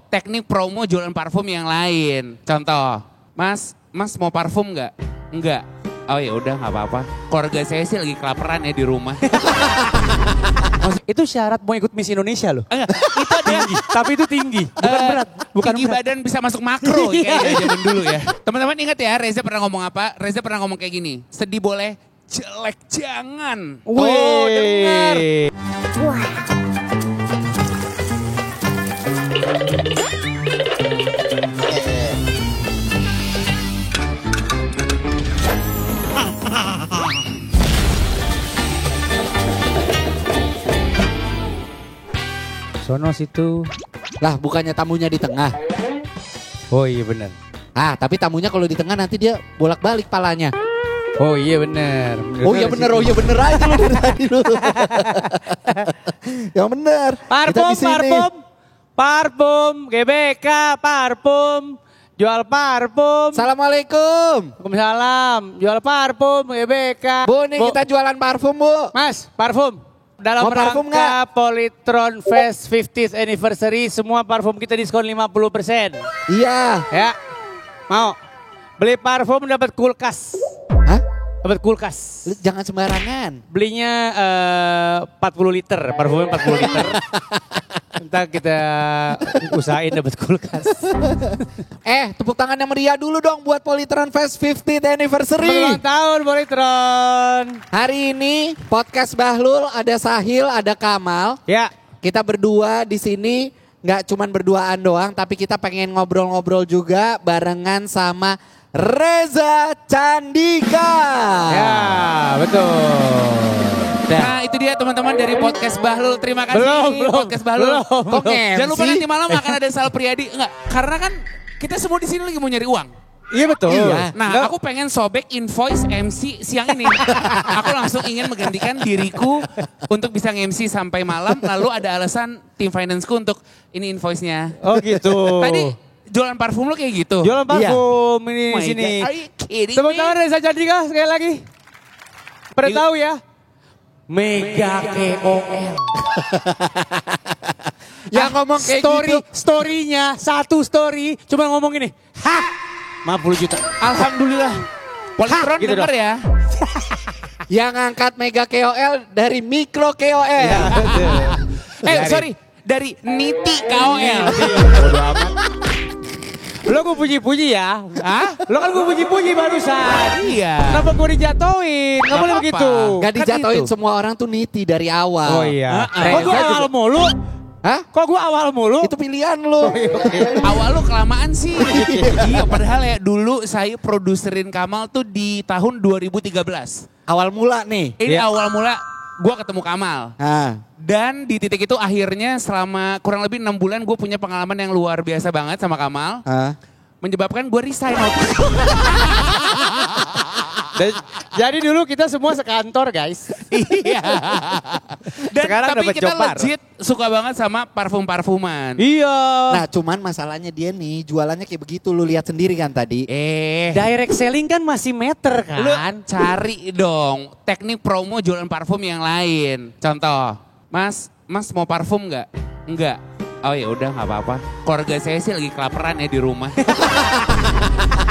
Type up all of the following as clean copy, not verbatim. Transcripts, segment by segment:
teknik promo jualan parfum yang lain. Contoh, Mas mau parfum nggak? Enggak. Oh ya udah nggak apa-apa. Keluarga saya sih lagi kelaparan ya di rumah. Itu syarat mau ikut Miss Indonesia loh. Itu ada. Tapi itu tinggi, bukan berat. Bukan tinggi berat. badan bisa masuk makro kayak zaman dulu ya. Teman-teman ingat ya, Reza pernah ngomong apa? Reza pernah ngomong kayak gini. Sedih boleh, jelek jangan. Tuh, dengar. Sono situ. Lah bukannya tamunya di tengah. Oh iya benar. Ah tapi tamunya kalau di tengah nanti dia bolak-balik palanya. Oh iya benar. Oh iya benar aja lu dari tadi lu. Yang benar. Parfum, GBK, parfum, jual parfum. Assalamualaikum. Waalaikumsalam, jual parfum, GBK. Bu nih kita jualan parfum bu. Mas, parfum. Dalam Mau parfum rangka Polytron Fest 50th Anniversary, semua parfum kita diskon 50%. Iya. Ya, mau beli parfum dapat kulkas. Hah? Dapat kulkas. Lu jangan sembarangan. Belinya 40 liter, parfumnya 40 liter. Entah kita usahain dapat kulkas. Tepuk tangan yang meriah dulu dong buat Polytron Fest 50th Anniversary. Ulang tahun Polytron. Hari ini podcast Bahlul, ada Sahil, ada Kamal. Ya. Kita berdua di sini nggak cuman berduaan doang, tapi kita pengen ngobrol-ngobrol juga barengan sama Reza Candika. Ya, betul. Nah itu dia teman-teman dari podcast Bahlul. Terima kasih Belum. podcast Bahlul. Kok Jangan lupa MC? nanti malam akan ada Sal Priadi. Enggak, karena kan kita semua di sini lagi mau nyari uang. Iya betul. Iya. Nah, aku pengen sobek invoice MC siang ini. Aku langsung ingin menggantikan diriku untuk bisa nge-MC sampai malam. Lalu ada alasan tim finance-ku untuk ini invoice-nya. Oh gitu. Tadi jualan parfum lo kayak gitu. Jualan parfum Oh ini my sini. God, are you kidding Tepuk me? tangan Reza Candika sekali lagi. Pada tahu ya. Mega KOL. Yang ngomong kayak story, gitu. story-nya satu story cuma ngomong ini. Hah, 50 juta. Alhamdulillah. Polytron gitu denger dong. ya. Yang ngangkat mega KOL dari mikro KOL. Sorry. Dari Niti KOL. Bodo amat. Lo gue puji-puji ya. Hah? Lo kan gue puji-puji barusan. Iya. Kenapa gue dijatoin? Gak boleh apa-apa. begitu. Gak dijatoin itu. semua orang tuh niti dari awal. Oh iya. Heeh. Kok gue Reza awal juga- mulu? Hah? Kok gue awal mulu? Itu pilihan lu. Awal lu kelamaan sih. Iya padahal ya dulu saya produserin Kamal tuh di tahun 2013. Awal mula nih. Ini Iya. awal mula gue ketemu Kamal. Nah, Dan di titik itu akhirnya selama kurang lebih 6 bulan gue punya pengalaman yang luar biasa banget sama Kamal. Menyebabkan gue resign. Jadi dulu kita semua sekantor guys. Iya. Dan Sekarang tapi dapat kita job bar. legit suka banget sama parfum-parfuman. Iya. nah cuman masalahnya dia nih jualannya kayak begitu lu lihat sendiri kan tadi. Direct selling kan masih meter Lu kan? cari dong teknik promo jualan parfum yang lain. Contoh, Mas mau parfum nggak? Enggak. Oh ya udah nggak apa-apa. Keluarga saya sih lagi kelaparan ya di rumah.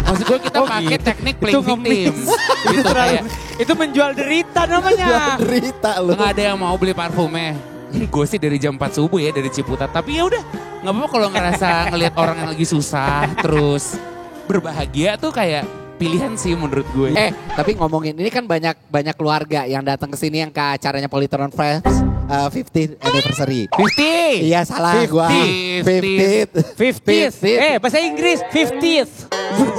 Maksud gue kita pakai gitu. teknik Itu playing victim. ngemis. Gitu kayak Itu menjual derita namanya. Jual derita lu. nggak ada yang mau beli parfumnya. Gue sih dari jam 4 subuh ya dari Ciputat. Tapi ya udah nggak apa-apa kalau ngerasa ngelihat orang yang lagi susah terus berbahagia tuh kayak pilihan sih menurut gue. Tapi ngomongin ini kan banyak keluarga yang datang ke sini yang ke acaranya Polytron Fest 50th Anniversary. 50. Iya salah gua. 50th. 50th. Bahasa Inggris 50th.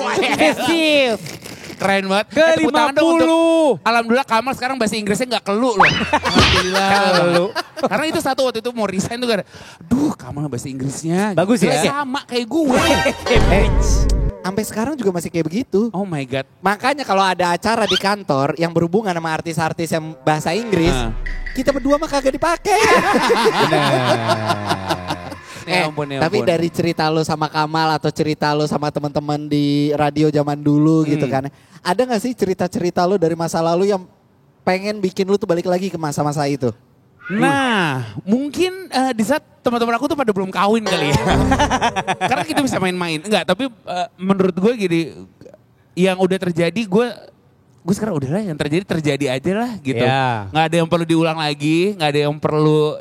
50th. Keren banget. Ke Tepuk tangan dong 50. untuk- Alhamdulillah Kamal sekarang bahasa Inggrisnya gak kelu loh. Alhamdulillah. Kelu. Karena itu satu waktu itu mau resign tuh kan. Duh Kamal bahasa Inggrisnya. Bagus ya? Sama kayak gue. Sampai sekarang juga masih kayak begitu. Oh my God. Makanya kalau ada acara di kantor yang berhubungan sama artis-artis yang bahasa Inggris, kita berdua mah kagak dipakai. Ya ampun, ya Tapi ampun. dari cerita lo sama Kamal atau cerita lo sama teman-teman di radio zaman dulu gitu kan. Ada gak sih cerita-cerita lo dari masa lalu yang pengen bikin lo tuh balik lagi ke masa-masa itu? Nah, mungkin di saat teman-teman aku tuh pada belum kawin kali ya. Karena kita bisa main-main. Enggak, tapi menurut gue gini, yang udah terjadi gue sekarang udahlah yang terjadi aja lah gitu. Ya. Nggak ada yang perlu diulang lagi, nggak ada yang perlu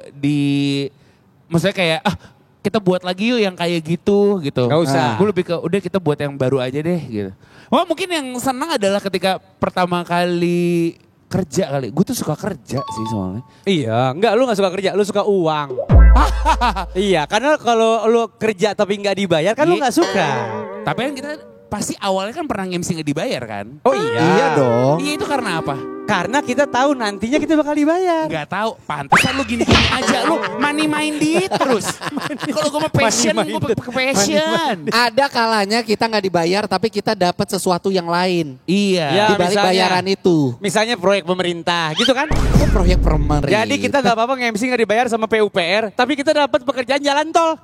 maksudnya kayak kita buat lagi yuk yang kayak gitu. Nggak usah. Gue lebih ke udah kita buat yang baru aja deh gitu. Wah mungkin yang senang adalah ketika pertama kali kerja kali. Gue tuh suka kerja sih soalnya. Iya, enggak lu gak suka kerja, lu suka uang. Iya, karena kalau lu kerja tapi nggak dibayar kan lu nggak suka. Tapi kan kita pasti awalnya kan pernah MC nggak dibayar kan? Oh iya. Iya dong. Iya itu karena apa? Karena kita tahu nantinya kita bakal dibayar. Nggak tahu, pantesan lu gini-gini aja, lu money minded terus. Kalau gue mah passion, gue pakai passion. Ada kalanya kita nggak dibayar tapi kita dapat sesuatu yang lain. Iya. Ya, di balik misalnya. bayaran itu. Misalnya proyek pemerintah gitu kan. Oh, proyek pemerintah. Jadi kita nggak apa-apa nge-MC nggak dibayar sama PUPR, tapi kita dapat pekerjaan jalan tol.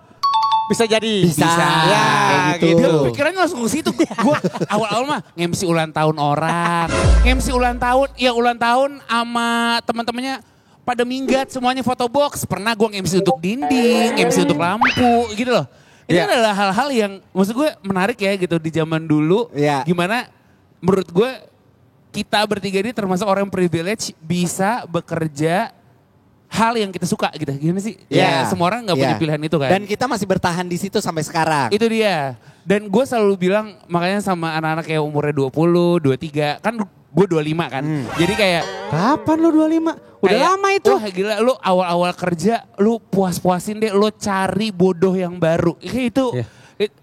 Bisa jadi. Bisa. Ya, Kayak gitu. Dia pikirannya langsung ke situ. Gue awal-awal mah nge-MC ulang tahun orang. Nge-MC ulang tahun, ya ulang tahun sama teman-temannya pada minggat semuanya fotobox. Pernah gue nge-MC untuk dinding, nge-MC untuk lampu gitu loh. Ini Iya. adalah hal-hal yang maksud gue menarik ya gitu di zaman dulu. Iya. Gimana menurut gue kita bertiga ini termasuk orang privilege bisa bekerja hal yang kita suka gitu. Gimana sih? Ya, semua orang gak punya pilihan itu kan. Dan kita masih bertahan di situ sampai sekarang. Itu dia. Dan gue selalu bilang makanya sama anak-anak kayak umurnya 20, 23. Kan gue 25 kan. Jadi kayak. Kapan lu 25? Udah kayak, lama itu. Wah gila lu awal-awal kerja lu puas-puasin deh. Lu cari bodoh yang baru. Kayak itu.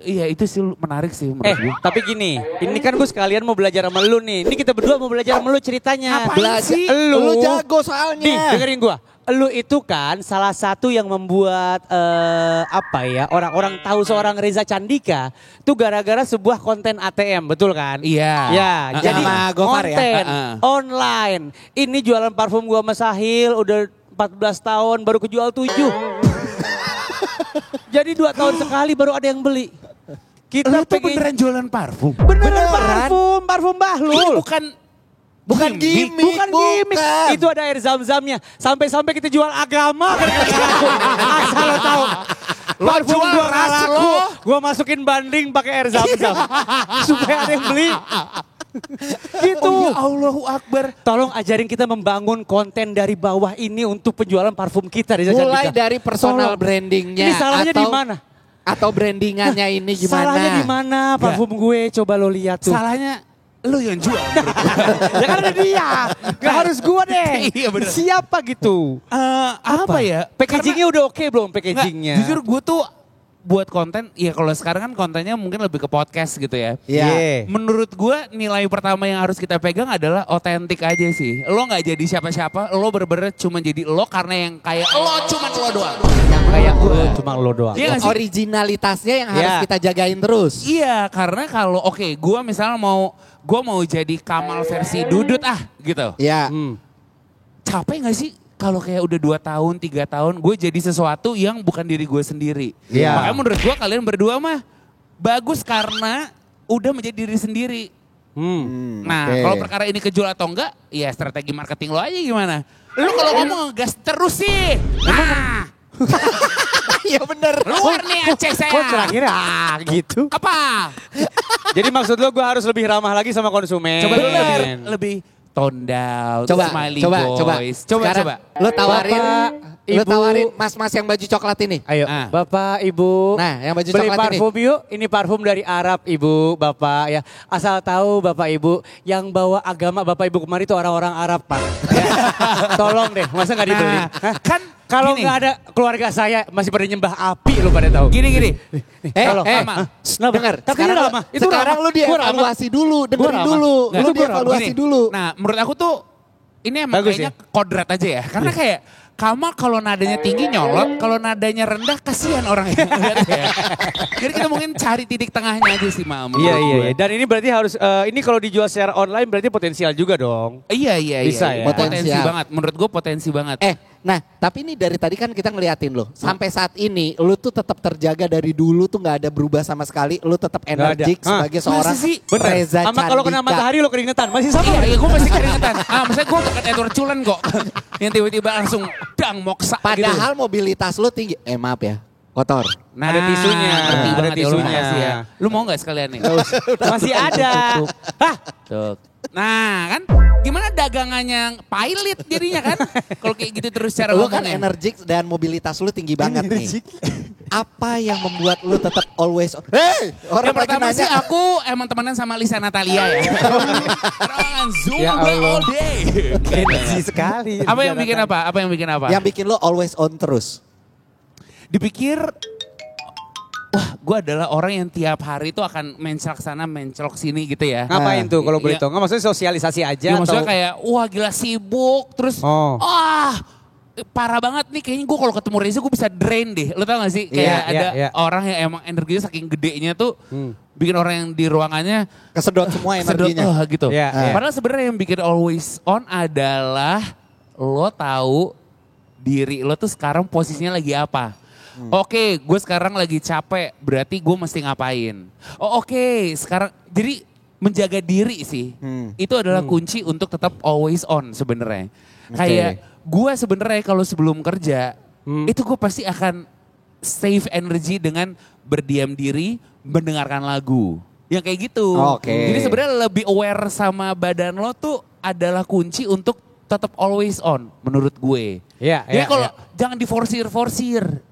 Iya itu sih menarik sih menurut gue. Tapi gini, ini kan gue sekalian mau belajar sama lu nih. Ini kita berdua mau belajar sama lu ceritanya. Ngapain sih? Lu jago soalnya. Nih, dengerin gua. Lu itu kan salah satu yang membuat orang-orang tahu seorang Reza Candika itu gara-gara sebuah konten ATM, betul kan? Iya. Ya, jadi Sama Gofar ya? konten online. Ini jualan parfum gua sama Sahil udah 14 tahun baru kejual 7. Jadi 2 tahun sekali baru ada yang beli. Kita Lu tuh beneran jualan parfum? beneran parfum Bahlul. Ini Bukan gimmick. Bukan gimmick. Itu ada air zam-zamnya. Sampai-sampai kita jual agama. Asal lo tahu. Parfum jual gua nggak ras laku. lo. Gua masukin banding pakai air zam-zam. Supaya ada yang beli. Gitu. Oh ya Allahu Akbar. Tolong ajarin kita membangun konten dari bawah ini untuk penjualan parfum kita. Reza Mulai Candika. dari personal Tolong. brandingnya. Ini salahnya di mana? Atau brandingannya ini gimana? Salahnya di mana parfum gue? Coba lo lihat tuh. Salahnya lu yang jual. Ya kan ada dia. Gak harus gua deh. Iya, bener. Siapa gitu? Apa ya? Packagingnya udah oke belum Nggak, packagingnya? jujur gue tuh buat konten, ya kalau sekarang kan kontennya mungkin lebih ke podcast gitu ya. Iya. Menurut gue nilai pertama yang harus kita pegang adalah otentik aja sih. Lo gak jadi siapa-siapa, lo bener-bener cuma jadi lo karena yang kayak lo cuma lo doang. Yang kayak gue. Cuma lo doang. Iya nggak sih? Originalitasnya yang harus Iya. kita jagain terus. Iya karena kalau gue misalnya mau jadi Kamal versi Dudut gitu. Iya. Capek gak sih? Kalau kayak udah 2 tahun, 3 tahun, gue jadi sesuatu yang bukan diri gue sendiri. Iya. Makanya menurut gue kalian berdua mah bagus karena udah menjadi diri sendiri. Nah, oke. kalau perkara ini kejual atau enggak, ya strategi marketing lo aja gimana. Lu kalau ngomong ngegas terus sih. Nah, Iya bener. luar nih Aceh saya. Kok terakhirnya gitu? Apa? Jadi maksud lo gue harus lebih ramah lagi sama konsumen. Coba lu Bener. lebih tone down, Coba, smiley coba. voice. Coba. Sekarang Lo tawarin, Bapak, lo Ibu. tawarin mas-mas yang baju coklat ini. Ayo, Ah. Bapak, Ibu. Nah, yang baju beli coklat ini. parfum yuk. Ini parfum dari Arab, Ibu, Bapak. Ya, asal tahu Bapak Ibu, yang bawa agama Bapak Ibu kemarin itu orang-orang Arab, Pak. Ya. Tolong deh, masa nggak dibeli? Nah, Hah? kan Kalau gini. nggak ada keluarga saya masih pada nyembah api, lu pada tahu. Gini. Kalau- Amal. Dengar, Tapi sekarang, itu ramah. Itu sekarang ramah. lu Gua ramah. dievaluasi dulu, dengerin ramah. dulu. Nggak, Lu itu gua dievaluasi gini. dulu. Nah, menurut aku tuh ini emang Bagus kayaknya kodrat aja ya. Karena kayak Kamal kalau nadanya tinggi nyolot, kalau nadanya rendah kasihan orang yang ngeliatnya. Jadi kita mungkin cari titik tengahnya aja sih, Mam. Iya. Dan ini berarti harus ini kalau dijual secara online berarti potensial juga dong. Iya. Bisa ya? Potensi Potensial. banget. Menurut gue potensi banget. Nah, tapi ini dari tadi kan kita ngeliatin lo. Sampai saat ini lu tuh tetap terjaga dari dulu tuh nggak ada berubah sama sekali. Lu tetap energik sebagai seorang Masa sih? Reza Sama kalau kena Candika. matahari lo keringetan, masih sama. Iya, gue masih keringetan. Maksudnya gue bukan Edward Cullen kok. Yang tiba-tiba langsung dang moksa gitu. Padahal mobilitas lu tinggi. Maaf ya, kotor. Nah, Ada tisunya, ngerti ada banget ya, lu tisunya. makasih ya. Lu mau gak sekalian nih? Masih ada. Hah? Tuh. Nah kan, gimana dagangannya pilot jadinya kan? Kalau kayak gitu terus cara Lu kan ngomongnya. energik dan mobilitas lu tinggi banget nih. Apa yang membuat lu tetap always on? Orang Yang pertama lagi sih nanya. aku emang temenan sama Lisa Natalia ya. Orang Zumba Ya Allah. all day. Energi sekali. Apa yang bikin apa? Apa yang bikin apa? Yang bikin lu always on terus. Dipikir, wah gue adalah orang yang tiap hari itu akan mencelok sana, mencelok sini gitu ya. Ngapain tuh kalau boleh Iya. tahu? Nggak maksudnya sosialisasi aja Ya, maksudnya atau? kayak, wah gila sibuk, terus, Oh. parah banget nih kayaknya gue kalau ketemu Reza gue bisa drain deh. Lo tau gak sih? Kayak Iya, ada iya. orang yang emang energinya saking gedenya tuh, bikin orang yang di ruangannya Kesedot semua sedot energinya. gitu. Iya, iya. Padahal sebenarnya yang bikin always on adalah lo tahu diri lo tuh sekarang posisinya lagi apa. Oke, gue sekarang lagi capek, berarti gue mesti ngapain? Oke, sekarang jadi menjaga diri sih. Itu adalah kunci untuk tetap always on sebenarnya. Kayak gue sebenarnya kalau sebelum kerja, itu gue pasti akan save energy dengan berdiam diri, mendengarkan lagu. Yang kayak gitu. Oke. Jadi sebenarnya lebih aware sama badan lo tuh adalah kunci untuk tetap always on menurut gue. Iya, Jadi iya, kalau iya. jangan diforsir-forsir.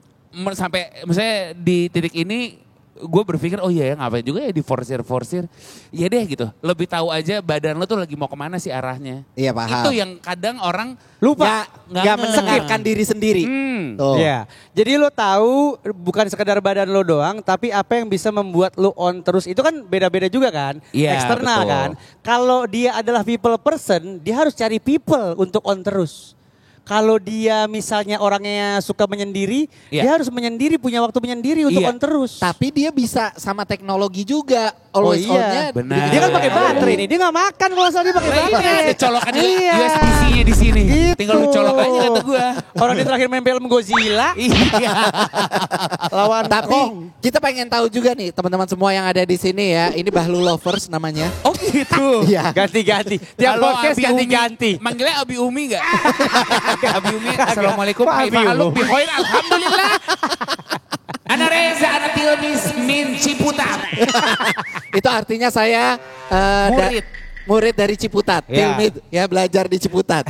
Sampai misalnya di titik ini gue berpikir oh iya ya ngapain juga ya diforsir-forsir. Iya deh gitu. Lebih tahu aja badan lo tuh lagi mau kemana sih arahnya. Iya, paham. Itu yang kadang orang Lupa. nggak Gak ngeh. mendengarkan diri sendiri. Tuh. Iya. Jadi lo tahu bukan sekedar badan lo doang, tapi apa yang bisa membuat lo on terus. Itu kan beda-beda juga kan. Iya, Eksternal betul. kan. Kalau dia adalah people person, dia harus cari people untuk on terus. Kalau dia misalnya orangnya suka menyendiri, Iya. dia harus menyendiri, punya waktu menyendiri untuk Iya. on terus. Tapi dia bisa sama teknologi juga. Always Oh iya. on-nya. Benar. Dia kan pakai baterai nih, dia nggak makan kalau soal dia pakai Nah, ini baterai. ada colokan Iya. USB-C-nya di sini. Gitu. Tinggal lu colok aja kata gue. Orang dia terakhir main film Godzilla, Iya. lawan Tapi Kong. kita pengen tahu juga nih teman-teman semua yang ada di sini ya. Ini Bahlu Lovers namanya. Oh gitu. Iya. Ganti-ganti. Tiap Halo, podcast Abi ganti-ganti. Umi. Manggilnya Abi Umi gak? Abi Umi, Assalamualaikum. Pak Hai Abi Haluk Umi. Bihoir, Alhamdulillah. Ana Reza, Ana Tilmis, Min Ciputat. Itu artinya saya Murid. murid dari Ciputat. Iya. Tilmid ya belajar di Ciputat.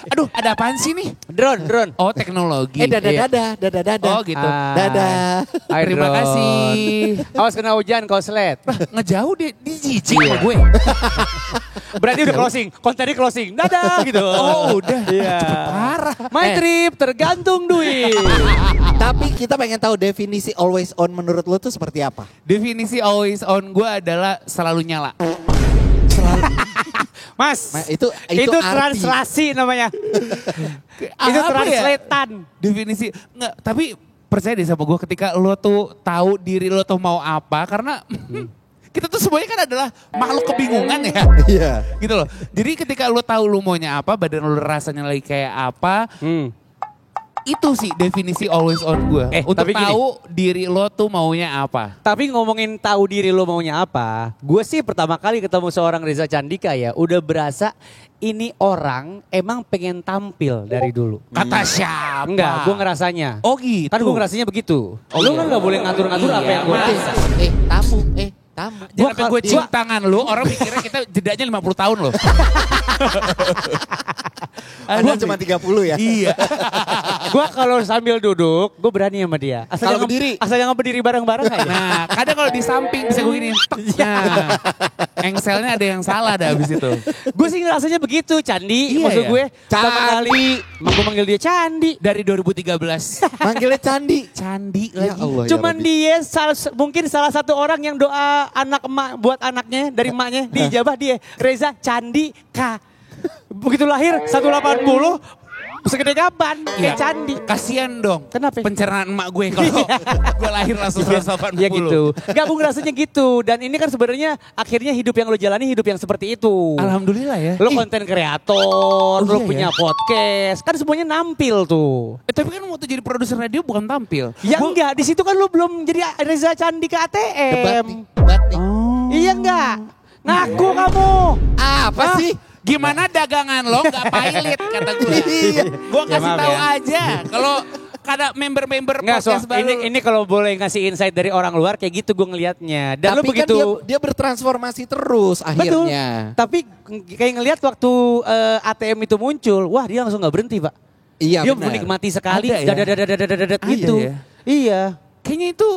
Aduh, ada apaan sih nih? Drone. Oh, teknologi. Dadah. Oh gitu. Dadah. Air Terima drone. kasih. Awas kena hujan kau sled. Ngejauh deh, di jijik sama gue. Berarti udah closing. Kontennya closing. Dadah gitu. Oh udah. Iya. Parah. My trip tergantung duit. Tapi kita pengen tahu definisi always on menurut lo tuh seperti apa? Definisi always on gue adalah selalu nyala. Mas, Nah, itu itu arti. translasi namanya. Itu Apa ya? translatean. Definisi nggak, tapi percaya deh sama gue ketika lo tuh tahu diri lo tuh mau apa karena kita tuh semuanya kan adalah makhluk kebingungan ya. Iya. Gitu loh. Jadi ketika lo tahu lo maunya apa, badan lo rasanya lagi kayak apa, itu sih definisi always on gue. Untuk tapi gini. tahu diri lo tuh maunya apa. Tapi ngomongin tahu diri lo maunya apa, gue sih pertama kali ketemu seorang Reza Candika ya, udah berasa ini orang emang pengen tampil dari dulu. Kata siapa? Enggak, gue ngerasanya. Oh gitu. Kan gue ngerasanya begitu. Oh, Lo iya. kan gak boleh ngatur-ngatur apa Iya, yang gue masa? rasa. Tamu. Jangan sampai gue cium tangan lo, orang mikirnya kita jedanya 50 tahun loh. Gue cuma 30 ya. Iya. Gue kalau sambil duduk, gue berani sama dia. Kalau berdiri? Asal jangan berdiri bareng-bareng aja. Nah, kadang kalau di samping bisa gue gini. Nah, engselnya ada yang salah dah abis itu. Gue sih ngerasanya begitu, Candi. Iya, Maksud ya? gue, pertama Candi. kali, emang gue manggil dia Candi. Dari 2013. Manggilnya Candi. Candi Ya lagi. Allah. Cuman dia mungkin salah satu orang yang doa anak emak buat anaknya dari emaknya diijabah dia Reza Candi K. Begitu lahir 180 Segede gaban, Iya. kayak candi. Kasian dong. Kenapa? Pencernaan emak gue kalau gue lahir langsung 180. Ya gitu. Gabung rasanya gitu. Dan ini kan sebenarnya akhirnya hidup yang lo jalani hidup yang seperti itu. Alhamdulillah ya. Lo konten kreator, lo iya punya ya? podcast. Kan semuanya nampil tuh. Tapi kan waktu jadi produser radio bukan tampil. Ya Gua- enggak, di situ kan lo belum jadi Reza Candika Debat ATM. nih, debat nih. Iya enggak? Ngaku kamu. Apa Hah? sih? Gimana dagangan lo gak pilot kata gue. Iya. Gue kasih maaf tahu ya. aja. Kalau ada member-member Enggak, so, podcast baru. ini kalau boleh ngasih insight dari orang luar kayak gitu gue ngelihatnya. Dan lo Tapi kan begitu dia bertransformasi terus betul. akhirnya. Tapi kayak ngelihat waktu ATM itu muncul, wah dia langsung nggak berhenti, Pak. Iya Dia benar. menikmati sekali, Ada ya? dadadadadadadadat Ada gitu. ya? Iya. Kayaknya itu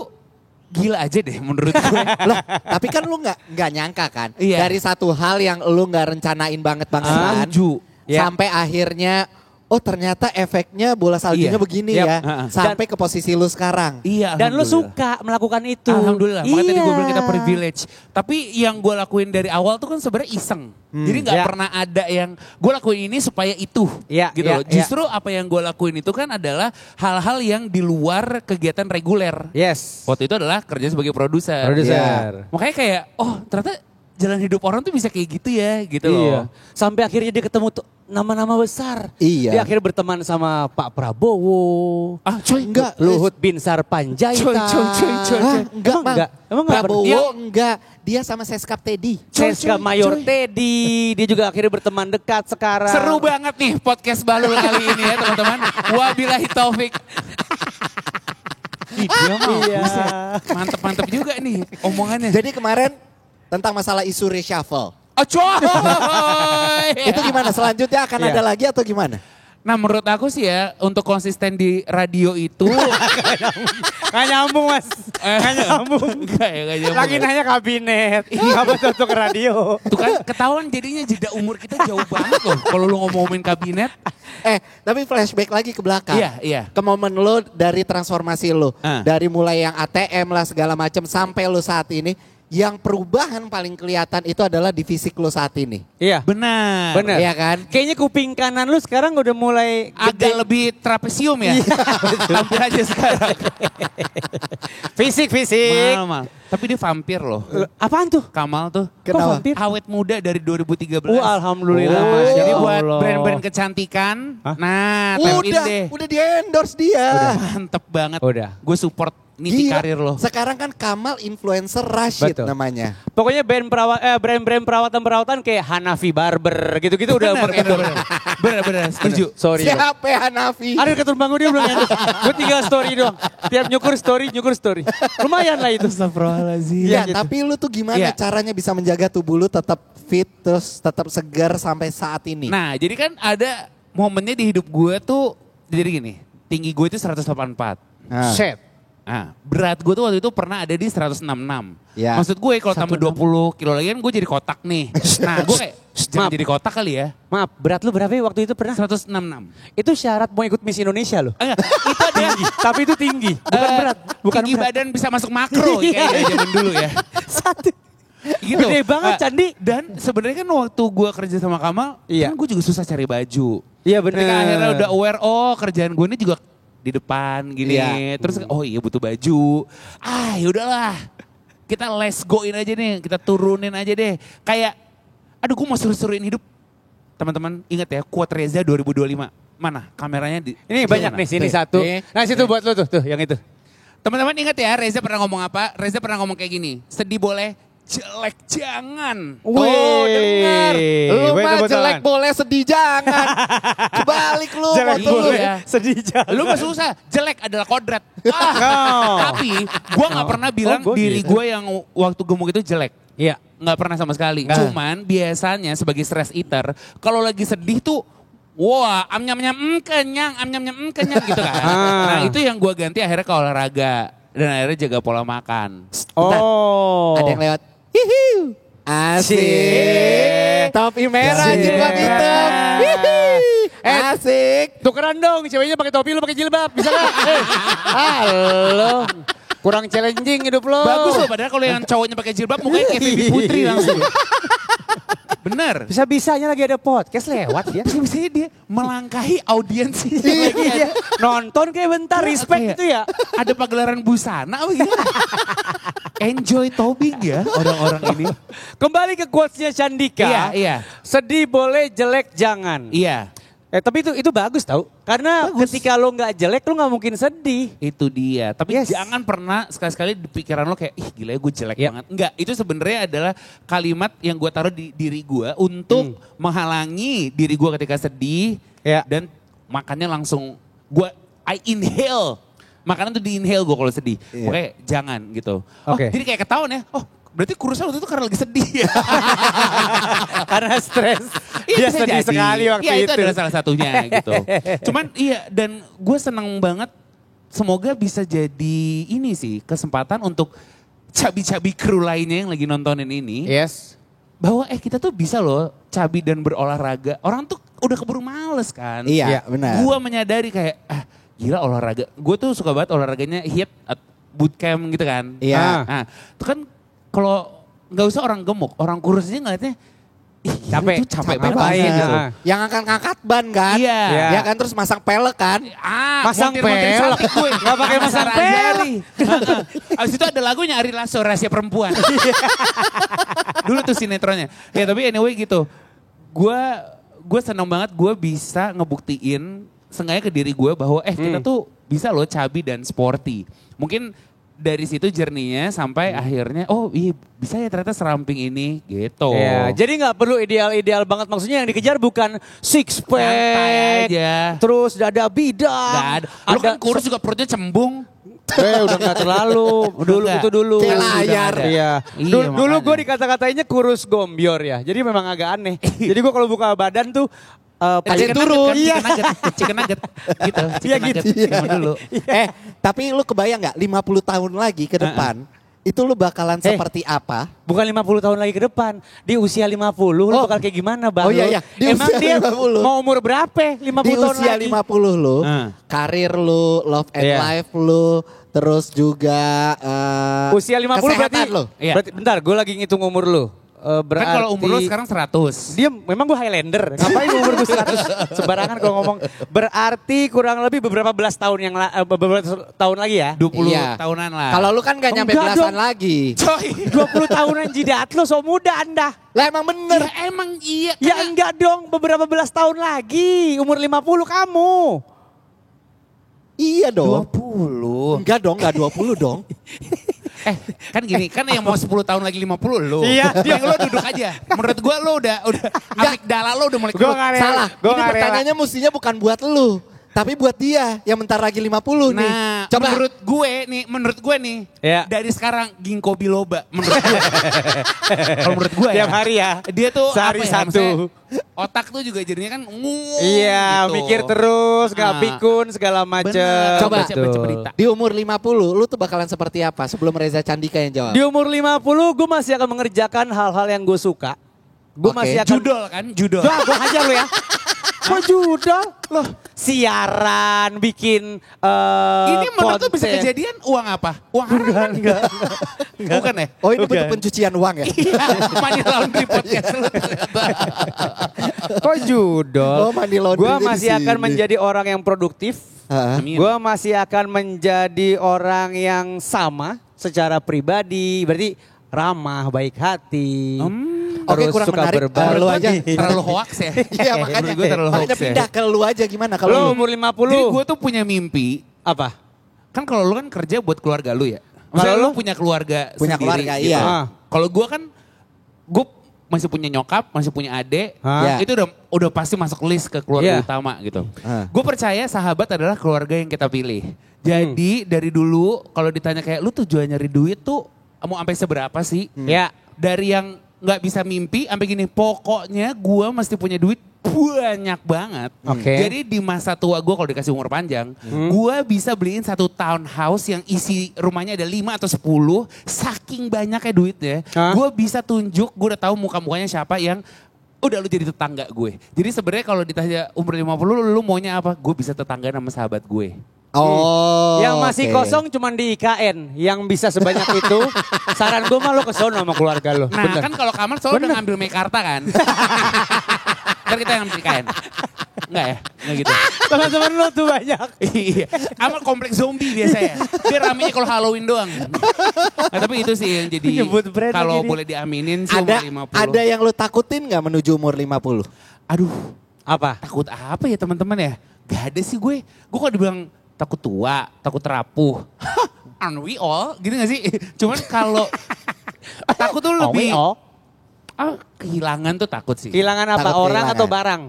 gila aja deh menurut gue. Loh, tapi kan lu nggak nyangka kan Iya. dari satu hal yang lu nggak rencanain banget-bangetan Setuju. Ya. sampai akhirnya oh ternyata efeknya bola saljunya Iya. begini Yap. ya Ha-ha. sampai ke posisi lu sekarang. Iya. Dan lo alhamdulillah. suka melakukan itu. Alhamdulillah, makanya tadi gue Iya. bilang kita privilege. Tapi yang gue lakuin dari awal tuh kan sebenarnya iseng. Jadi nggak Ya. pernah ada yang gue lakuin ini supaya itu. Ya, gitu ya, loh. Justru apa yang gue lakuin itu kan adalah hal-hal yang di luar kegiatan reguler. Yes. Waktu itu adalah kerja sebagai produser. Produser. Makanya kayak, oh ternyata jalan hidup orang tuh bisa kayak gitu ya, gitu Iya. loh. Sampai akhirnya dia ketemu tuh nama-nama besar. Iya. Dia akhirnya berteman sama Pak Prabowo. Ah coy, Enggak, Luhut Binsar Panjaitan. Coy. Ah, enggak, Emang Bang. enggak? Emang enggak Prabowo pernah? enggak. Dia sama Seskap Teddy. Seska Mayor Teddy. Dia juga akhirnya berteman dekat sekarang. Seru banget nih podcast Balul kali ini ya teman-teman. Wabillahi taufik. Ih, dia mah Iya. buset. Mantep-mantep juga nih omongannya. Jadi kemarin tentang masalah isu reshuffle. Oh coy. Itu gimana? Selanjutnya akan Iya. ada lagi atau gimana? Nah menurut aku sih ya untuk konsisten di radio itu. Gak nyambung mas. Gak nyambung. Enggak ya, enggak nyambung Lagi ya. nanya kabinet. Apa cocok ke radio. Tuh kan ketahuan jadinya jeda umur kita jauh banget loh. Kalau lu ngomongin kabinet. Tapi flashback lagi ke belakang. Iya. Ke momen lo dari transformasi lo. Ah. Dari mulai yang ATM lah segala macam sampai lo saat ini. Yang perubahan paling kelihatan itu adalah di fisik lo saat ini. Iya. Benar. Benar. Iya kan? Kayaknya kuping kanan lu sekarang udah mulai Agak lebih trapesium ya. Hampir aja sekarang. Fisik. Mal. Tapi dia vampir loh. Apaan tuh? Kamal tuh. Kenapa? vampir? Awet muda dari 2013. Alhamdulillah. Oh. Masya Jadi buat Allah. brand-brand kecantikan. Nah, tap in deh. Udah di endorse dia. Mantep banget. Udah. Gue support niti Gila. karir lo. Sekarang kan Kamal influencer Rashid Betul. namanya. Pokoknya brand-brand perawatan kayak Hanafi Barber gitu-gitu udah Bener, setuju. Sorry. Bang. Siapa ya Hanafi? Ada ketur bangun dia belum endorse. Gue tinggal story doang. Tiap nyukur story. Lumayan lah itu. Astagfirullahaladzim. Ya, gitu. tapi lu tuh gimana Iya. caranya bisa menjaga tubuh lu tetap fit terus tetap segar sampai saat ini? Nah, jadi kan ada momennya di hidup gue tuh jadi gini. Tinggi gue itu 184. Nah. Set. Nah, berat gue tuh waktu itu pernah ada di 166. Ya. Maksud gue kalau tambah 20 kilo lagi kan gue jadi kotak nih. Nah, gue kayak jangan Maaf. jadi kotak kali ya. Maaf, berat lu berapa ya waktu itu pernah? 166. Itu syarat mau ikut Miss Indonesia loh. Enggak, itu ada Tapi itu tinggi, bukan berat. Bukan tinggi berat. badan bisa masuk makro kayaknya zaman dulu ya. Satu. Gitu. Gede banget, Candi. Dan sebenarnya kan waktu gue kerja sama Kamal, Iya. kan gue juga susah cari baju. Iya bener. Ketika akhirnya udah aware, oh kerjaan gue ini juga di depan gini. Iya. Terus oh iya butuh baju. Ah yaudahlah, kita let's go-in aja nih, kita turunin aja deh. Kayak, aduh gue mau seru-seruin hidup. Teman-teman ingat ya, quote Reza 2025. Mana kameranya? Ini banyak nih, sini Nih, satu. nih. Nah situ buat lu tuh yang itu. Teman-teman ingat ya, Reza pernah ngomong apa? Reza pernah ngomong kayak gini, sedih boleh, jelek jangan. Oh dengar, lu Weh, mah tepuk jelek tangan. boleh sedih jangan. Kebalik lu Jelek moto lu. boleh, ya. sedih jangan. Lu mah susah, jelek adalah kodrat. No. Tapi gue nggak pernah bilang gua diri gitu. gue yang waktu gemuk itu jelek. Iya. Nggak pernah sama sekali. Nggak. Cuman biasanya sebagai stress eater, kalau lagi sedih tuh, wah kenyang, kenyang gitu kan. Ah. Nah itu yang gue ganti akhirnya ke olahraga. Dan akhirnya jaga pola makan. Oh. Ada yang lewat. Hihiu. Asik. Topi merah, Asik. jilbab hitam. Hihi. Asik. Tukeran dong, ceweknya pakai topi, lu pakai jilbab. Bisa gak? Halo. Kurang challenging hidup lo. Bagus loh, padahal kalau yang cowoknya pakai jilbab mukanya kayak Vivi Putri langsung. Bener. Bisa-bisanya lagi ada podcast lewat ya. Bisa-bisanya dia melangkahi audiensinya. Iya. Nonton kayak bentar, respect Kayak itu ya. Ada pagelaran busana apa gitu. Enjoy tobing ya orang-orang ini. Kembali ke quotes-nya Chandika. Iya, iya. Sedih boleh, jelek jangan. Iya. Tapi itu bagus tau. Karena ketika lo nggak jelek lo nggak mungkin sedih. Itu dia. Tapi Yes. jangan pernah sekali-sekali di pikiran lo kayak, ih gila ya gue jelek Yep. banget. Enggak, itu sebenarnya adalah kalimat yang gue taruh di diri gue untuk menghalangi diri gue ketika sedih. Ya. Dan makannya langsung, I inhale. Makanan tuh di inhale gue kalau sedih. Makanya jangan gitu. Oke. Jadi kayak ketahuan ya, berarti kurusnya waktu itu karena lagi sedih ya. Karena stres. Iya, Dia bisa sedih jadi. sekali waktu Iya, itu. itu adalah salah satunya gitu. Cuman iya, dan gue seneng banget semoga bisa jadi ini sih kesempatan untuk cabi-cabi kru lainnya yang lagi nontonin ini. Yes. Bahwa kita tuh bisa loh cabi dan berolahraga. Orang tuh udah keburu males kan. Iya, benar. Gue menyadari kayak, gila olahraga. Gue tuh suka banget olahraganya HIIT, bootcamp gitu kan. Iya. Nah, itu kan kalau nggak usah orang gemuk, orang kurus aja ngeliatnya, ih gila Capek. tuh capek Capek banget banget. gitu. Yang ngangkat ban kan. Iya. Ya kan terus masang pelek kan. Masang montir-montir pelek. cantik gue. Nggak pakai masang Sarah pelek. Azali. Abis itu ada lagunya Ari Lasso, Rahasia Perempuan. Dulu tuh sinetronnya. Ya tapi anyway gitu. Gue seneng banget gue bisa ngebuktiin seenggaknya ke diri gue bahwa kita tuh bisa loh cabi dan sporty. Mungkin dari situ journey-nya sampai akhirnya bisa ya ternyata seramping ini gitu. Ya, jadi nggak perlu ideal-ideal banget. Maksudnya yang dikejar bukan six Santai pack, aja. terus dada bidang. Gak ada. Lu kan kurus juga perutnya cembung. Udah nggak terlalu. Dulu Enggak. itu dulu. Kayak Udah layar. ada. Iya. Iya, Dulu makanya. gue dikata-katainnya kurus gombior ya. Jadi memang agak aneh. Jadi gue kalau buka badan tuh pakai Chicken turun. nugget, Iya. Chicken nugget gitu. Iya, Chicken nugget gitu. zaman dulu. Tapi lu kebayang gak 50 tahun lagi ke depan, itu lu bakalan seperti apa? Bukan 50 tahun lagi ke depan. Di usia 50 lu bakal kayak gimana Bang? Oh, iya, iya. Di Emang usia dia 50. mau umur berapa? 50 Di tahun usia lagi. 50 lu, karir lu, love and Iya. life lu, terus juga Usia 50 berarti, kesehatan lu. Iya. berarti bentar gue lagi ngitung umur lu. Berarti, Kan kalau umur lu sekarang 100. dia memang gue Highlander. Ngapain umur gue 100? Sembarangan kalau ngomong. Berarti kurang lebih beberapa belas tahun beberapa tahun lagi ya. 20 Iya. tahunan lah. Kalau lu kan gak nyampe Enggak belasan dong. lagi. coy. 20 tahunan jidat lo so muda Anda. Lah emang bener. Ya emang iya. Ya enggak dong, beberapa belas tahun lagi. Umur 50 kamu. Iya dong. 20. Enggak dong, enggak 20 dong. Kan gini, kan yang mau 10 tahun lagi 50 lu. Iya. Yang lu duduk aja. Menurut gua lu udah amigdala lu udah mulai Gua kerut. nggak rela. Salah. Gua Ini nggak rela. pertanyaannya mestinya bukan buat lu. Tapi buat dia yang bentar lagi 50 nih. Nah, Coba. menurut gue nih, Ya. dari sekarang ginkgo biloba menurut gue. Kalau menurut gue ya. Tiap hari ya. Dia tuh Sehari apa ya, satu. maksudnya otak tuh juga jadinya kan Iya, gitu. mikir terus, gak Ah. pikun segala macem. Bener. Coba. baca berita. Di umur 50 lu tuh bakalan seperti apa? Sebelum Reza Candika yang jawab. Di umur 50 gue masih akan mengerjakan hal-hal yang gue suka. Gue Oke. masih akan... Judol kan, judol. Wah, gue hajar lu ya. Kok judol? Loh, siaran, bikin Ini menurut lu bisa konten. kejadian uang apa? Uang haram kan? Enggak. Bukan ya? Oh ini bentuk pencucian uang ya? Money laundry podcast lu ternyata. Kok judol? Oh, money laundry Gue di masih akan sini. menjadi orang yang produktif. Amin. Gue masih akan menjadi orang yang sama secara pribadi. Berarti ramah, baik hati. Oke, Terus kurang suka menarik. berbagi. Lu aja. Terlalu hoax ya. Iya makanya. Menurut gue terlalu Makanya hoax ya. pindah ke lu aja gimana kalau Lo lu? umur 50. Jadi gue tuh punya mimpi. Apa? Kan kalau lu kan kerja buat keluarga lu ya. Maksudnya Kalau lu lu? punya keluarga Punya sendiri keluarga, gitu. iya. Ah. Kalau gue kan, gue masih punya nyokap, masih punya adik. Hah? Ya. Itu udah pasti masuk list ke keluarga Iya. utama gitu. Ah. Gue percaya sahabat adalah keluarga yang kita pilih. Jadi dari dulu kalau ditanya kayak lu tujuan nyari duit tuh mau sampai seberapa sih? Ya. Dari yang nggak bisa mimpi sampai gini, pokoknya gue mesti punya duit banyak banget. Oke. Jadi di masa tua gue kalau dikasih umur panjang, gue bisa beliin satu townhouse yang isi rumahnya ada 5 atau 10, saking banyaknya duitnya. Hah? Gue bisa tunjuk, gue udah tahu muka-mukanya siapa yang udah lu jadi tetangga gue. Jadi sebenarnya kalau ditanya umur 50 lu maunya apa? Gue bisa tetangga sama sahabat gue. Oh. Yang masih oke. kosong cuman di IKN. Yang bisa sebanyak itu. Saran gue mah lo kesono sama keluarga lo. Nah kan kalau Kamal selalu udah ngambil Mekarta kan. Ntar kita yang berikan. Enggak ya? Enggak gitu. Teman-teman lo tuh banyak. Iya. Amal kompleks zombie biasanya. Dia ramenya kalau Halloween doang. Nah, tapi itu sih yang jadi Nyebut brand kalau lagi boleh diaminin sih Ada umur 50. ada yang lu takutin nggak menuju umur 50? Aduh, Apa? takut apa ya teman-teman ya? Gak ada sih gue. Gue kalau dibilang takut tua, takut rapuh. Aren't we all? Gitu gak sih? Cuman kalau takut tuh lebih kehilangan tuh takut sih. Kehilangan apa? Takut Orang kehilangan. atau barang?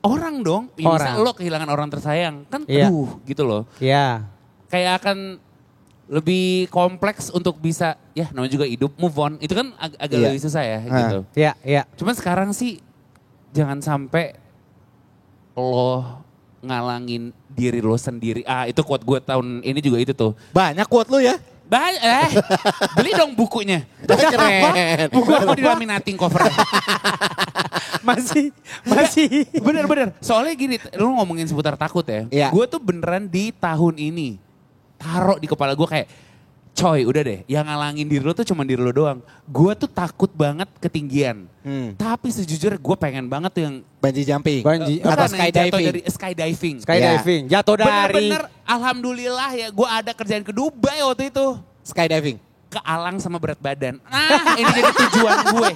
Orang dong. Ya, Orang. misal lo kehilangan orang tersayang. Kan Iya. aduh gitu loh. Ya. Kayak akan lebih kompleks untuk bisa, ya namanya juga hidup, move on. Itu kan agak Iya. lebih susah ya Hah. gitu. Ya, ya. Cuman sekarang sih jangan sampai lo ngalangin diri lo sendiri. Itu quote gue tahun ini juga itu tuh. Banyak quote lu ya? Beli dong bukunya. Keren. Buku aku dilaminating covernya. Masih. Bener. Soalnya gini, lu ngomongin seputar takut ya. Iya. Gue tuh beneran di tahun ini taruh di kepala gue kayak, coy udah deh, yang ngalangin diri lo tuh cuma diri lo doang. Gue tuh takut banget ketinggian. Tapi sejujurnya gue pengen banget tuh yang Bungee jumping. Bungee- bukan, atau yang jatuh skydiving. dari skydiving. Skydiving. Jatuh dari. Bener-bener alhamdulillah ya gue ada kerjaan ke Dubai waktu itu. Skydiving. Ke alang sama berat badan. Nah ini jadi tujuan gue.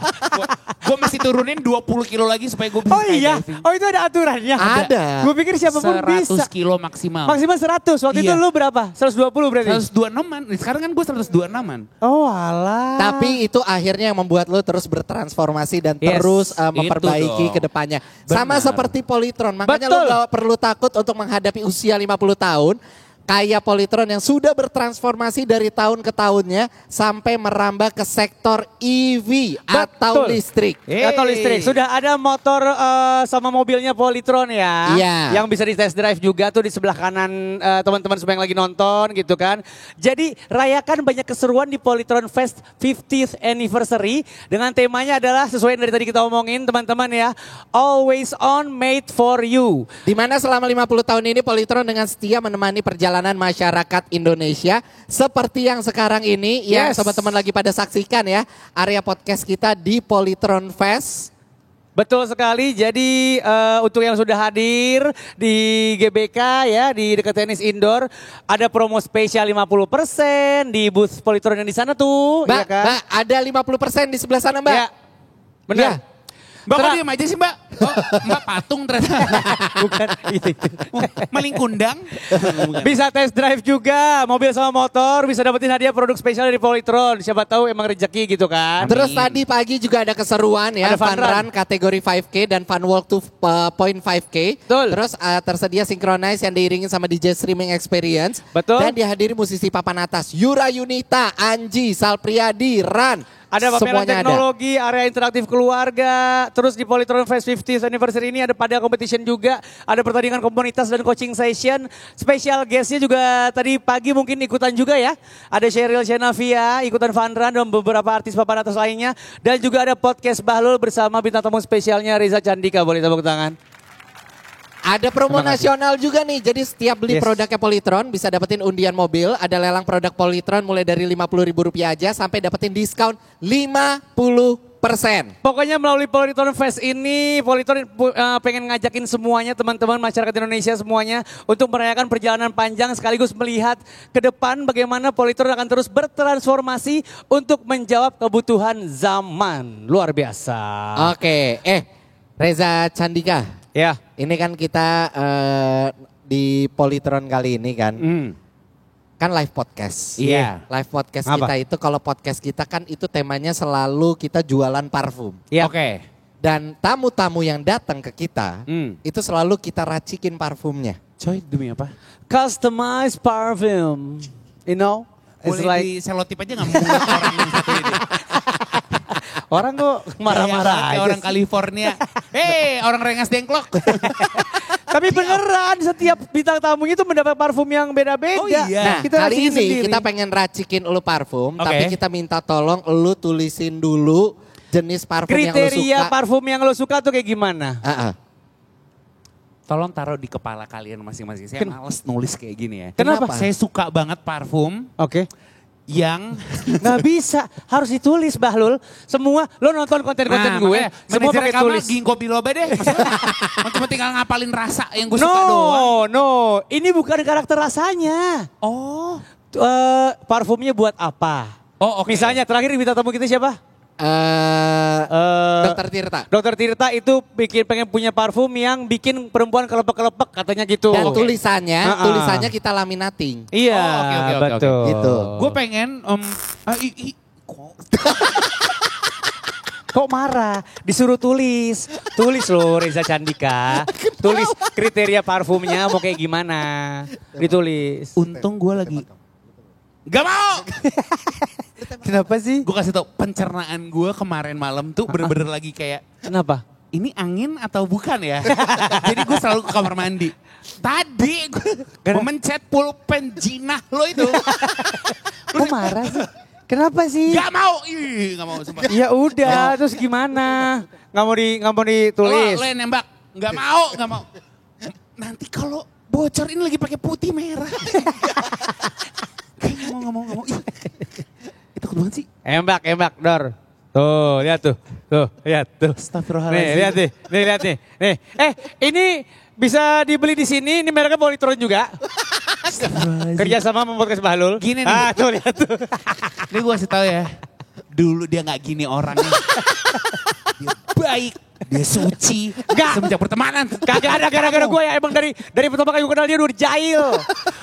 Gue masih turunin 20 kilo lagi supaya gue bisa Oh iya. skydiving. Oh itu ada aturannya. Ada. Gue pikir siapapun 100 bisa. kilo maksimal. Maksimal 100. Waktu itu Iya. lu berapa? 120 berarti? 126-an. Sekarang kan gue 126-an. Oh alah. Tapi itu akhirnya yang membuat lo terus bertransformasi dan Yes, terus itu memperbaiki dong. ke depannya. Sama Benar. seperti Polytron. Makanya Betul. lo gak perlu takut untuk menghadapi usia 50 tahun. Kayak Polytron yang sudah bertransformasi dari tahun ke tahunnya sampai merambah ke sektor EV atau Betul. listrik. Atau listrik. Sudah ada motor sama mobilnya Polytron ya. Iya. Yang bisa di test drive juga tuh di sebelah kanan teman-teman semua yang lagi nonton gitu kan. Jadi rayakan banyak keseruan di Polytron Fest 50th Anniversary. Dengan temanya adalah sesuai yang dari tadi kita omongin teman-teman ya. Always on, made for you. Dimana selama 50 tahun ini Polytron dengan setia menemani perjalanan masyarakat Indonesia. Seperti yang sekarang ini yang Yes. teman-teman lagi pada saksikan ya. Area podcast kita di Polytron Fest. Betul sekali. Jadi untuk yang sudah hadir di GBK ya di dekat tenis indoor ada promo spesial 50% di booth Polytron yang di sana tuh, Mbak, ya kan? Mbak, ada 50% di sebelah sana Mbak. Ya. Benar. Ya. Mbak kok Terang. diam aja sih mbak? Oh, mbak patung ternyata. Bukan itu. Maling kundang. Bisa test drive juga, mobil sama motor, bisa dapetin hadiah produk spesial dari Polytron. Siapa tahu emang rezeki gitu kan. Terus tadi pagi juga ada keseruan ya, Ada fun fun run kategori 5K dan fun walk 2.5K. Betul. Terus tersedia synchronize yang diiringi sama DJ streaming experience. Betul. Dan dihadiri musisi papan atas Yura Yunita, Anji, Salpriadi, Ran. Ada pameran Semuanya teknologi, area interaktif keluarga. Terus di Polytron Fest 50th Anniversary ini ada pada competition juga. Ada pertandingan komunitas dan coaching session. Special guestnya juga tadi pagi mungkin ikutan juga ya. Ada Sheryl Shenavia, ikutan fun run dan beberapa artis papan atas lainnya. Dan juga ada podcast Bahlul bersama bintang tamu spesialnya Reza Candika. Boleh tepuk tangan. Ada promo nasional juga nih. Jadi setiap beli Yes. produknya Polytron bisa dapetin undian mobil. Ada lelang produk Polytron mulai dari Rp50.000 aja sampai dapetin diskon 50%. Pokoknya melalui Polytron Fest ini, Polytron pengen ngajakin semuanya teman-teman masyarakat Indonesia semuanya untuk merayakan perjalanan panjang sekaligus melihat ke depan bagaimana Polytron akan terus bertransformasi untuk menjawab kebutuhan zaman. Luar biasa. Oke, Reza Candika. Ya. Ini kan kita di Polytron kali ini kan. Kan live podcast. Iya. Live podcast Apa? kita itu kalau podcast kita kan itu temanya selalu kita jualan parfum. Ya. Oke. Dan tamu-tamu yang datang ke kita itu selalu kita racikin parfumnya. Coy demi apa? Customized parfum. You know? It's Boleh like di selotip aja gak mau orang yang satu ini. orang kok marah-marah Kayak aja. orang California. Hei orang Rengas Dengklok. Tapi beneran setiap bintang tamunya itu mendapat parfum yang beda-beda. Oh iya. Nah, kita kali racikin ini sendiri. kita pengen racikin lu parfum, Oke. tapi kita minta tolong lu tulisin dulu jenis parfum yang lu kriteria suka. parfum yang lo suka tuh kayak gimana? tolong taruh di kepala kalian masing-masing. Saya males nulis kayak gini ya. Kenapa? Saya suka banget parfum Oke. yang Nggak bisa, harus ditulis Bahlul. Semua, lo nonton konten-konten gue, semua pakai tulis. ginkgo biloba deh. Cuma tinggal ngapalin rasa yang gue suka doang. No, ini bukan karakter rasanya. Oh. Parfumnya buat apa? Oh, oke. Misalnya terakhir bintang tamu kita siapa? Dokter Tirta. Dokter Tirta itu pengen punya parfum yang bikin perempuan kelepek-kelepek katanya gitu. Dan tulisannya kita laminating. Iya, Oke. betul. Gitu. Gue pengen Kok marah? Disuruh tulis. Tulis loh Reza Candika. Tulis kriteria parfumnya mau kayak gimana. Ditulis. untung gue lagi gak mau. Kenapa sih? Gue kasih tau pencernaan gue kemarin malam tuh bener-bener lagi kayak Kenapa? ini angin atau bukan ya? Jadi gue selalu ke kamar mandi. Tadi gue mencet pulpen jinah lo itu. Kok marah sih? Kenapa sih? Gak mau. Ih, gak mau sumpah. Ya udah, terus gimana? Nggak mau ditulis. Lo yang nembak. Gak mau. Nanti kalau bocor ini lagi pakai putih merah. Kayak gak mau. Ih, itu takut banget sih. Embak, Dor. Tuh, lihat tuh. Lihat tuh. Astagfirullahaladzim. Nih, lihat nih. Ini bisa dibeli di sini, ini mereknya Polytron juga. Kerja sama sama podcast Bahlul. Gini nih. Tuh lihat tuh. Ini gue kasih tau ya. Dulu dia gak gini orangnya. Dia baik. Dia suci. Enggak. Semenjak pertemanan. Kagak ada gara-gara gue ya. Emang dari pertama kali gue kenal dia udah jahil.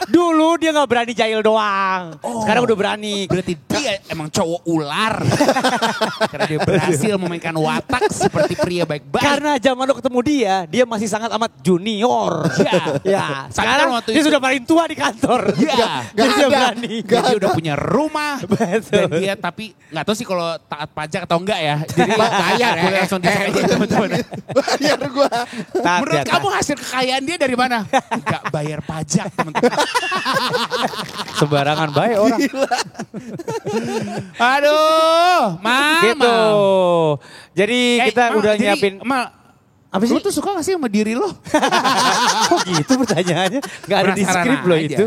Dulu dia gak berani jahil doang. Sekarang udah berani. Berarti dia emang cowok ular. Karena dia berhasil memainkan watak seperti pria baik-baik. Karena zaman lo ketemu dia masih sangat amat junior. Ya. Sekarang waktu dia itu- sudah paling tua di kantor. Ya. Jadi dia berani. Dia udah punya rumah. Betul. Dan dia tapi gak tahu sih kalau taat pajak atau enggak ya. Jadi Bayar ya. boleh langsung dicek aja teman-teman. Bayar gue. Menurut kamu hasil kekayaan dia dari mana? Enggak bayar pajak teman-teman. Sembarangan baik orang. Aduh, Mam. Gitu. Jadi kita udah nyiapin. Apa sih? Lu tuh suka gak sih sama diri lo? Kok gitu pertanyaannya? Gak ada di Penasaran skrip loh aja. itu.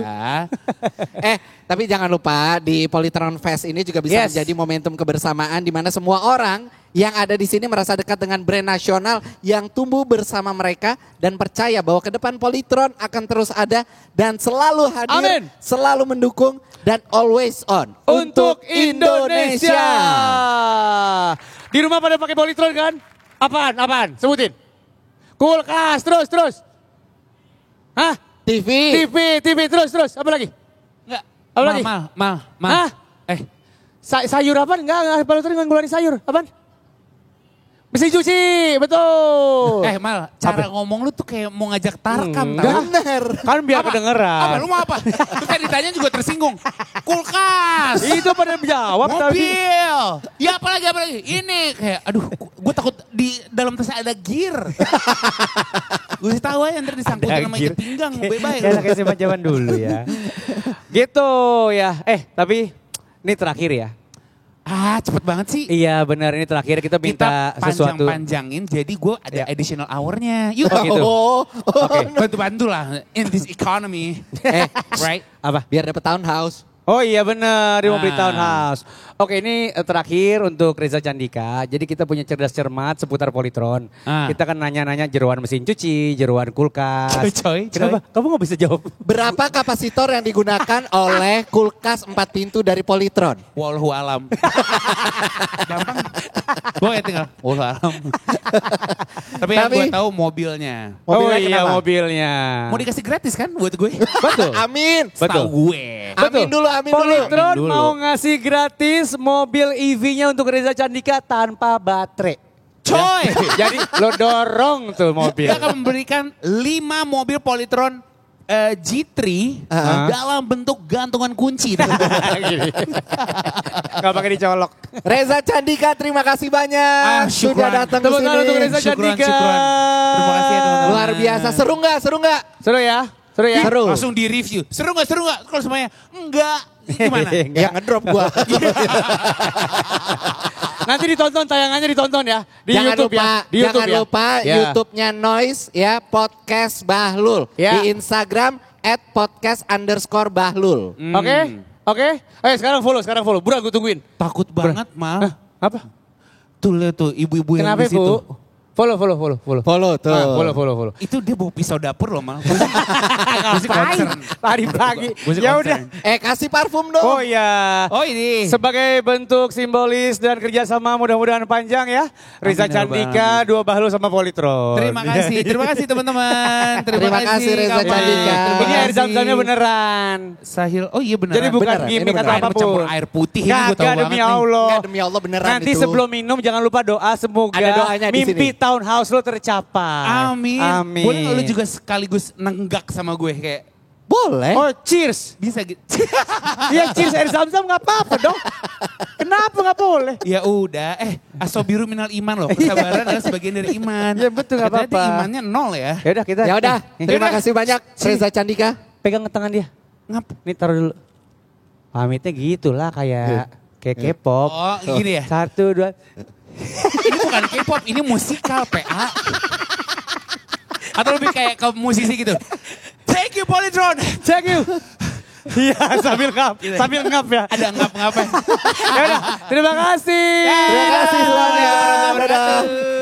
Tapi jangan lupa di Polytron Fest ini juga bisa Yes. menjadi momentum kebersamaan di mana semua orang yang ada di sini merasa dekat dengan brand nasional yang tumbuh bersama mereka dan percaya bahwa ke depan Polytron akan terus ada dan selalu hadir, Amin. selalu mendukung dan always on Untuk Indonesia. Di rumah pada pakai Polytron kan? Apaan? Sebutin. Kulkas, terus. Hah? TV. TV, terus. Apa lagi? Enggak. Apa lagi? Mal. Hah? Sayur apaan? Enggak, Polytron nggak ngeluarin sayur. Apaan? Mesin cuci, betul. Mal, cara ngomong lu tuh kayak mau ngajak tarkam Enggak. tau. Bener. Kan biar Apa? kedengeran. Lu mau apa? Terus tadi ditanya juga tersinggung. Kulkas. Itu pada jawab tadi. Mobil. Ya apalagi. Ini kayak aduh gue takut di dalam tasnya ada gear. Gue sih tahu aja ntar disangkutin sama ikat pinggang. Baik-baik. Kayak zaman dulu ya. Gitu ya. Tapi ini terakhir ya. Cepet banget sih. Iya benar ini terakhir kita minta Kita sesuatu. panjang-panjangin jadi gue ada additional hour-nya. Yuk. Oh, gitu. Oke. Bantu-bantu lah in this economy. Right? Apa? Biar dapet townhouse. Oh iya benar, dia mau beli Ah. townhouse. Oke ini terakhir untuk Reza Candika. Jadi kita punya cerdas cermat seputar Polytron. Ah. Kita kan nanya-nanya jeroan mesin cuci, jeroan kulkas. Coy. Kenapa? Kamu gak bisa jawab? Berapa kapasitor yang digunakan oleh kulkas 4 pintu dari Polytron? Wallahu alam. Gampang. Gue ya tinggal wallahu alam. Tapi yang gue tahu mobilnya. Mobilnya iya kenapa? mobilnya. Mau dikasih gratis kan buat gue? Betul. Amin. Tahu gue. Amin dulu. Polytron Amin dulu. mau ngasih gratis mobil EV-nya untuk Reza Candika tanpa baterai. Coy. Jadi lo dorong tuh mobil. Dia akan memberikan 5 mobil Polytron G3 dalam bentuk gantungan kunci. Gak pakai dicolok. Reza Candika terima kasih banyak sudah syukran. datang ke Tepuk tangan untuk sini. Reza Syukran. Candika. Terima kasih ya teman-teman. Luar biasa. Seru nggak? Seru ya? Seru ya? Seru. Langsung di review. Seru gak? Kalau semuanya enggak. Gimana? Ya ngedrop gua. Nanti ditonton, tayangannya ditonton ya. Di Jangan YouTube lupa, ya. Di YouTube jangan ya. lupa Ya. YouTube-nya Noise ya, Podcast Bahlul. Ya. Di Instagram @podcast_bahlul. Oke. Ayo sekarang follow. Buruan gue tungguin. Takut banget, Mal. Apa? Tuh lihat tuh ibu-ibu yang Kenapa di situ. Bu? Follow. Follow tuh. Follow. Itu dia bawa pisau dapur loh, Mal. Gue sih concern. Tadi pagi. Gua sih Ya concern. udah. Kasih parfum dong. Oh iya. Oh ini. Sebagai bentuk simbolis dan kerjasama mudah-mudahan panjang ya. Riza Amin, ya Candika, dua Bahlul sama Politron. Terima kasih teman-teman. Terima kasih, Reza kawan. Candika. Terima Ini air kasih. zam-zamnya beneran. Sahil, oh iya beneran. Jadi bukan Beneran, gimmick ini atau beneran. apapun. Campur air putih ini gue tahu Kagak banget demi nih. Allah. Enggak, demi Allah beneran Nanti itu. sebelum minum jangan lupa doa semoga Ada doanya di mimpi sini. townhouse lo tercapai. Amin. Boleh nggak lu juga sekaligus nenggak sama gue kayak Boleh. Oh cheers. bisa gitu. Iya cheers air zam-zam gak apa-apa dong. Kenapa gak boleh? Ya udah, asobiru minal iman loh. Kesabaran adalah sebagian dari iman. Ya, betul, nggak Ternyata apa-apa. imannya 0 ya. Ya udah kita. Ya udah, terima Yaudah. kasih banyak Reza Candika. Pegang tangan dia. Ngap. Nih taruh dulu. Pamitnya gitulah kayak K-pop. Oh gini ya. 1, 2. Ini bukan K-pop, ini musikal PA. Atau lebih kayak ke musisi gitu. Thank you Polytron. Thank you. Iya sambil ngap, sambil ngap ya. Ada ngap-ngapnya. Ya udah, terima kasih. Terima kasih semuanya. Assalamualaikum warahmatullahi Dadah. wabarakatuh.